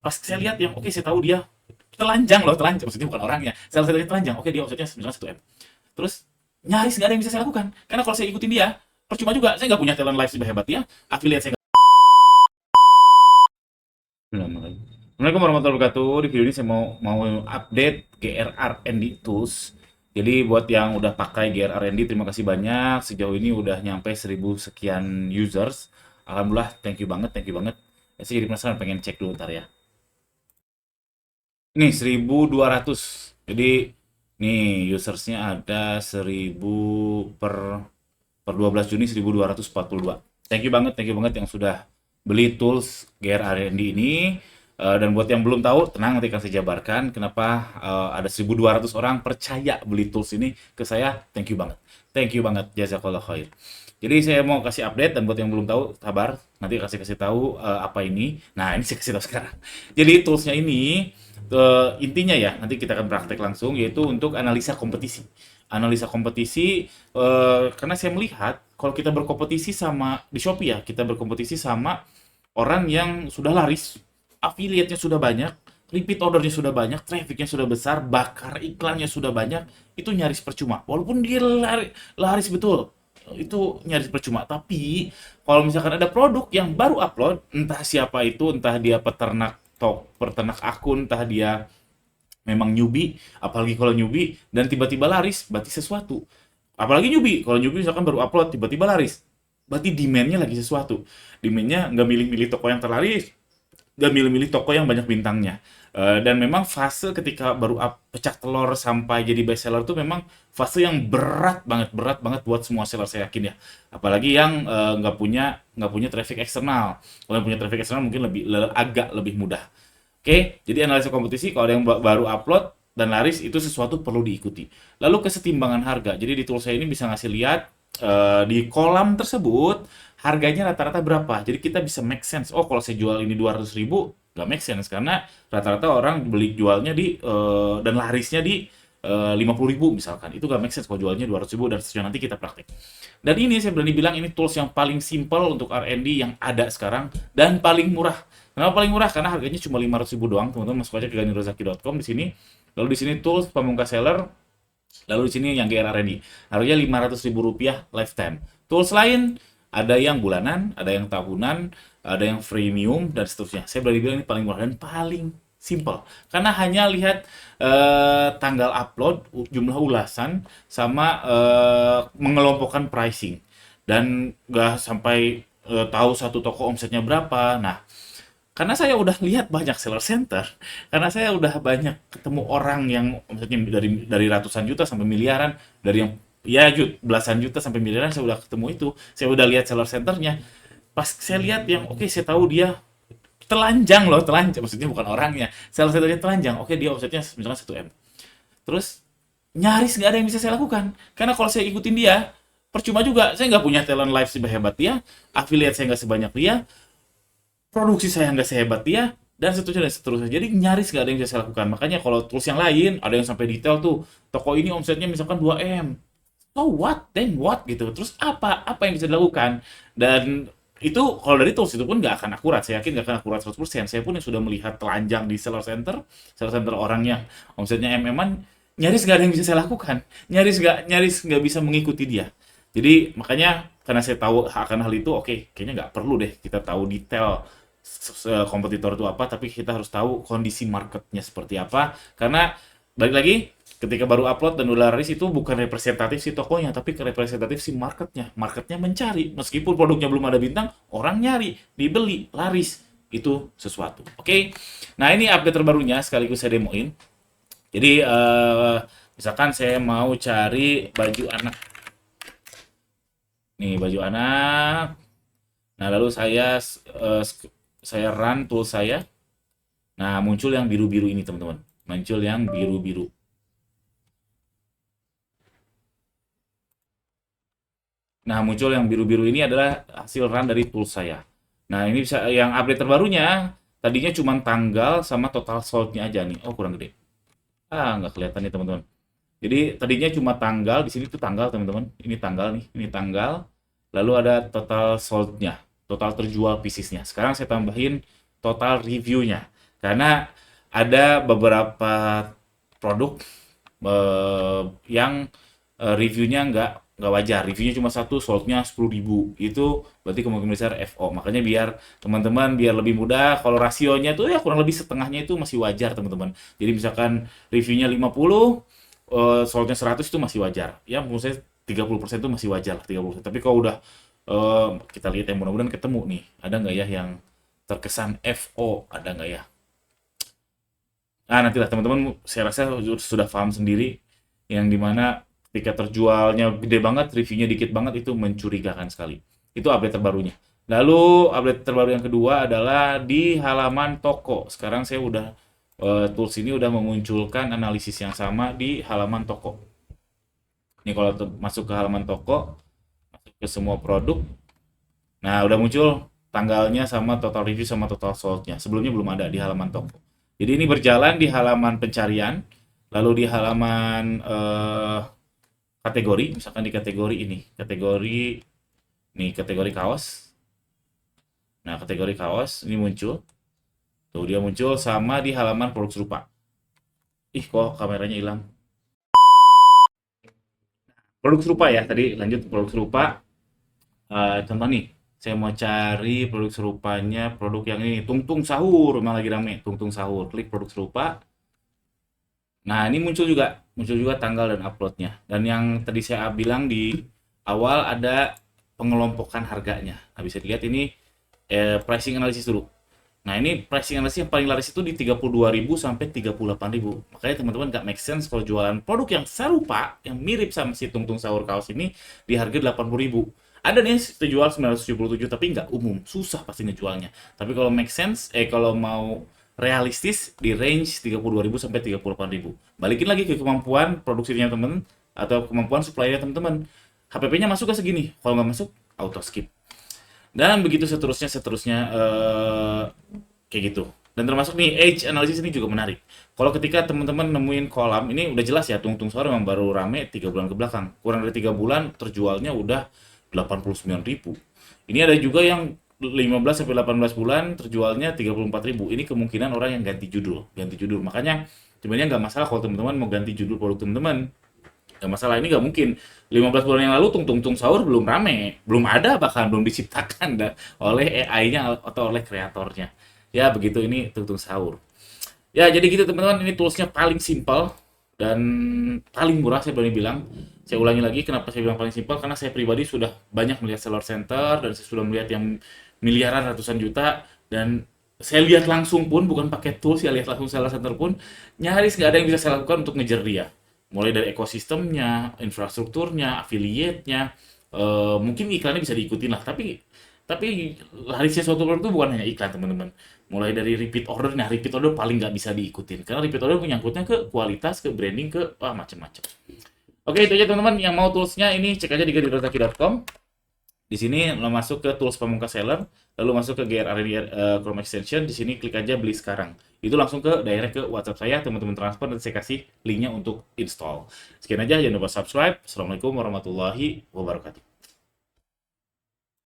Pas saya lihat yang oke, saya tahu dia telanjang loh, telanjang maksudnya bukan orangnya. Saya lihat telanjang, oke dia omsetnya misalnya 1 M. Terus nyaris nggak ada yang bisa saya lakukan. Karena kalau saya ikutin dia, percuma juga. Saya nggak punya talent live sehebat dia, affiliate saya. Assalamualaikum warahmatullahi wabarakatuh. Di video ini saya mau update GRRND Tools. Jadi buat yang udah pakai GRRND, terima kasih banyak. Sejauh ini udah nyampe 1000 sekian users. Alhamdulillah, thank you banget, thank you banget. Saya jadi penasaran, pengen cek dulu ntar ya. Ini 1200. Jadi nih usersnya ada 1000 per 12 Juni 1242. Thank you banget yang sudah beli tools GRRND ini. Dan buat yang belum tahu, tenang nanti akan saya jabarkan kenapa ada 1200 orang percaya beli tools ini ke saya. Thank you banget. Thank you banget. Jazakallah khair. Jadi saya mau kasih update dan buat yang belum tahu, sabar. Nanti kasih tahu apa ini. Nah, ini saya kasih tahu sekarang. Jadi toolsnya ini intinya ya, nanti kita akan praktek langsung yaitu untuk analisa kompetisi. Analisa kompetisi karena saya melihat kalau kita berkompetisi sama di Shopee ya, kita berkompetisi sama orang yang sudah laris, affiliate-nya sudah banyak, repeat ordernya sudah banyak, traffic-nya sudah besar, bakar iklannya sudah banyak, itu nyaris percuma. Walaupun dia laris betul, itu nyaris percuma. Tapi kalau misalkan ada produk yang baru upload, entah siapa itu, entah dia peternak akun, entah dia memang newbie, apalagi kalau newbie dan tiba-tiba laris, berarti sesuatu. Apalagi newbie, kalau newbie misalkan baru upload tiba-tiba laris, berarti demand-nya lagi sesuatu. Demand-nya nggak milih-milih toko yang terlaris, nggak milih-milih toko yang banyak bintangnya. Dan memang fase ketika baru pecah telur sampai jadi best seller itu memang fase yang berat banget buat semua seller saya yakin ya. Apalagi yang nggak punya traffic eksternal. Kalau yang punya traffic eksternal mungkin agak lebih mudah. Oke, jadi analisa kompetisi kalau ada yang baru upload dan laris itu sesuatu perlu diikuti. Lalu kesetimbangan harga. Jadi di tool saya ini bisa ngasih lihat di kolam tersebut harganya rata-rata berapa. Jadi kita bisa make sense. Oh, kalau saya jual ini 200.000, nggak make sense karena rata-rata orang beli jualnya di dan larisnya di 50.000 misalkan. Itu nggak make sense kalau jualnya 200.000 dan seterusnya nanti kita praktek. Dan ini saya berani bilang ini tools yang paling simple untuk R&D yang ada sekarang dan paling murah. Kenapa paling murah? Karena harganya cuma 500.000 doang, teman-teman. Masuk aja ke ganirozaki.com di sini. Lalu di sini tools pamungkas seller, lalu di sini yang GRRND. Harganya 500.000 rupiah lifetime. Tools lain ada yang bulanan, ada yang tahunan, ada yang freemium dan seterusnya. Saya berani bilang ini paling murah dan paling simple. Karena hanya lihat tanggal upload, jumlah ulasan, sama mengelompokkan pricing. Dan nggak sampai tahu satu toko omsetnya berapa. Nah, karena saya udah lihat banyak seller center, karena saya udah banyak ketemu orang yang omsetnya dari ratusan juta sampai miliaran, dari yang ya belasan juta sampai miliaran saya udah ketemu itu. Saya udah lihat seller centernya. Pas saya lihat yang oke, saya tahu dia telanjang loh, telanjang maksudnya bukan orangnya. Seller centernya telanjang. Oke, dia omsetnya misalnya 1 M. Terus nyaris nggak ada yang bisa saya lakukan. Karena kalau saya ikutin dia, percuma juga. Saya nggak punya talent live sehebat dia, affiliate saya nggak sebanyak dia, produksi saya nggak sehebat dia, dan seterusnya dan seterusnya. Jadi nyaris nggak ada yang bisa saya lakukan. Makanya kalau tools yang lain ada yang sampai detail tuh, toko ini omsetnya misalkan 2 M. So what? Then what gitu. Terus apa yang bisa dilakukan? Dan itu kalau dari tools itu pun nggak akan akurat. Saya yakin nggak akan akurat 100%. Saya pun yang sudah melihat telanjang di seller center orang yang omsetnya MM-an, nyaris nggak ada yang bisa saya lakukan. Nyaris nggak bisa mengikuti dia. Jadi makanya karena saya tahu akan hal itu, oke, kayaknya nggak perlu deh kita tahu detail kompetitor itu apa, tapi kita harus tahu kondisi marketnya seperti apa. Karena balik lagi, ketika baru upload dan udah laris itu bukan representatif si tokonya, tapi representatif si marketnya. Marketnya mencari, meskipun produknya belum ada bintang, orang nyari, dibeli, laris. Itu sesuatu. Oke, nah ini update terbarunya sekaligus saya demoin. Jadi misalkan saya mau cari baju anak. Nih baju anak. Nah, lalu saya run tool saya. Nah, muncul yang biru-biru ini, teman-teman. Muncul yang biru-biru. Nah, muncul yang biru-biru ini adalah hasil run dari tool saya. Nah, ini bisa yang update terbarunya. Tadinya cuma tanggal sama total sold-nya aja nih. Oh, kurang gede. Nggak kelihatan nih, teman-teman. Jadi, tadinya cuma tanggal. Di sini tuh tanggal, teman-teman. Ini tanggal nih. Ini tanggal. Lalu ada total sold-nya. Total terjual piecesnya. Sekarang saya tambahin total review-nya. Karena ada beberapa produk yang reviewnya nggak wajar. Reviewnya cuma satu, soldnya 10.000. Itu berarti kemungkinan besar FO. Makanya biar teman-teman biar lebih mudah, kalau rasionya tuh ya kurang lebih setengahnya itu masih wajar teman-teman. Jadi misalkan reviewnya 50, soldnya 100 itu masih wajar. Ya menurut saya 30% itu masih wajar lah, 30%. Tapi kalau udah kita lihat yang mudah-mudahan ketemu nih, ada nggak ya yang terkesan FO, ada nggak ya? Nah, nantilah teman-teman saya rasa sudah paham sendiri yang dimana ketika terjualnya gede banget, reviewnya dikit banget itu mencurigakan sekali. Itu update terbarunya. Lalu update terbaru yang kedua adalah di halaman toko. Sekarang saya udah tools ini udah memunculkan analisis yang sama di halaman toko. Ini kalau masuk ke halaman toko, masuk ke semua produk. Nah, udah muncul tanggalnya sama total review sama total sold-nya. Sebelumnya belum ada di halaman toko. Jadi ini berjalan di halaman pencarian, lalu di halaman kategori, misalkan di kategori ini, kategori kaos. Nah, kategori kaos ini muncul. Tuh dia muncul sama di halaman produk serupa. Ih, kok kameranya hilang? Produk serupa ya, tadi lanjut produk serupa. Contoh nih, saya mau cari produk serupanya, produk yang ini, Tungtung Sahur, memang lagi rame, Tungtung Sahur. Klik produk serupa. Nah, ini muncul juga tanggal dan uploadnya. Dan yang tadi saya bilang di awal ada pengelompokan harganya. Nah, bisa dilihat ini pricing analysis dulu. Nah, ini pricing analysis yang paling laris itu di 32.000 sampai 38.000. Makanya teman-teman nggak make sense kalau jualan produk yang serupa, yang mirip sama si Tungtung Sahur kaos ini di harga 80.000. Ada nih yang terjual 977 tapi nggak umum, susah pasti ngejualnya. Tapi kalau make sense, kalau mau realistis di range 32.000 sampai 38.000. Balikin lagi ke kemampuan produksinya teman atau kemampuan supply-nya teman-teman. HPP-nya masuk ke segini, kalau nggak masuk auto skip. Dan begitu seterusnya kayak gitu. Dan termasuk nih age analysis ini juga menarik. Kalau ketika teman-teman nemuin kolam ini udah jelas ya, Tungtung Sahur memang baru rame 3 bulan ke belakang. Kurang dari 3 bulan terjualnya udah 89.000. Ini ada juga yang 15 sampai 18 bulan terjualnya 34.000. Ini kemungkinan orang yang ganti judul. Makanya sebenarnya nggak masalah kalau teman-teman mau ganti judul produk teman-teman. Nggak masalah, ini nggak mungkin. 15 bulan yang lalu Tung Tung Tung Sahur belum rame, belum ada, bahkan belum diciptakan oleh AI-nya atau oleh kreatornya. Ya begitu ini Tung Tung Sahur. Ya jadi gitu teman-teman, ini toolsnya paling simpel dan paling murah saya berani bilang. Saya ulangi lagi kenapa saya bilang paling simpel, karena saya pribadi sudah banyak melihat seller center dan saya sudah melihat yang miliaran ratusan juta, dan saya lihat langsung pun, bukan pakai tools, saya lihat langsung seller center pun nyaris nggak ada yang bisa saya lakukan untuk ngejar dia. Mulai dari ekosistemnya, infrastrukturnya, affiliate-nya, mungkin iklannya bisa diikutin lah, tapi larisnya suatu produk itu bukan hanya iklan teman-teman. Mulai dari repeat order, nah repeat order paling nggak bisa diikutin karena repeat order menyangkutnya ke kualitas, ke branding, ke macam-macam. Oke, itu aja teman-teman. Yang mau toolsnya ini cek aja di gadirotaki.com. Di sini lo masuk ke tools pamungkas seller, lalu masuk ke GRR Chrome Extension. Di sini klik aja beli sekarang. Itu langsung ke direct ke WhatsApp saya, teman-teman transfer dan saya kasih linknya untuk install. Sekian aja, jangan lupa subscribe. Assalamualaikum warahmatullahi wabarakatuh.